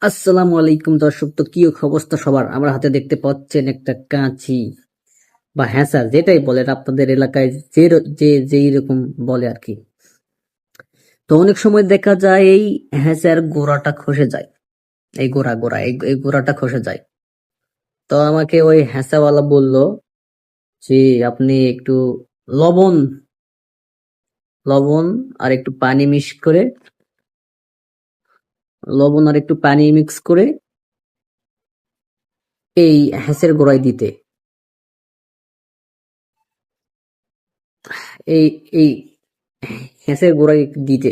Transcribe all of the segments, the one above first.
আসসালামু আলাইকুম দর্শক, তো কি অবস্থা সবার? আমার হাতে দেখতে পাচ্ছেন একটা কাঁচি বা হ্যাঁসা, যেটাই বলেন আপনাদের এলাকায়, যে যেই রকম বলে আর কি। তো অনেক সময় দেখা যায় এই হ্যাঁসার গোড়াটা খসে যায়। এই এই গোড়াটা খসে যায়। তো আমাকে ওই হ্যাঁসাওয়ালা বলল যে আপনি একটু লবণ লবণ আর একটু পানি মিক্স করে লবণ আর একটু পানি মিক্স করে এই হ্যাঁসের গোড়ায় দিতে। এই এই হ্যাঁসের গোড়ায় দিতে।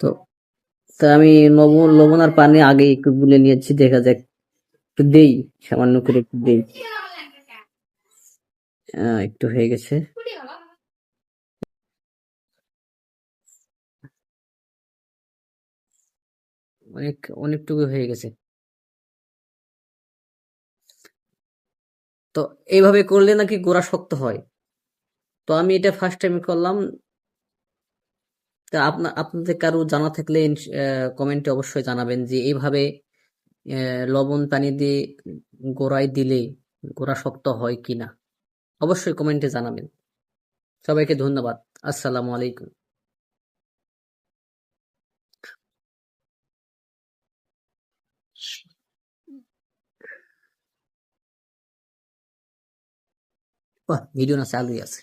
তো তা আমি লবণ লবণ আর পানি আগে একটু গুলে নিয়েছি, দেখা যাক। একটু দেই, সামান্য করে একটু দেই। একটু হয়ে গেছে। অনেক অনেকটুকু হয়ে গেছে। তো এইভাবে করলে নাকি গোড়া শক্ত হয়। তো আমি এটা ফার্স্ট টাইম করলাম। তা আপনাদের কারো জানা থাকলে কমেন্টে অবশ্যই জানাবেন যে এইভাবে লবণ পানি দিয়ে গোড়ায় দিলে গোড়া শক্ত হয় কিনা। অবশ্যই কমেন্টে জানাবেন। সবাইকে ধন্যবাদ। আসসালামু আলাইকুম। বাহ, ভিডিও না চালুই আছে।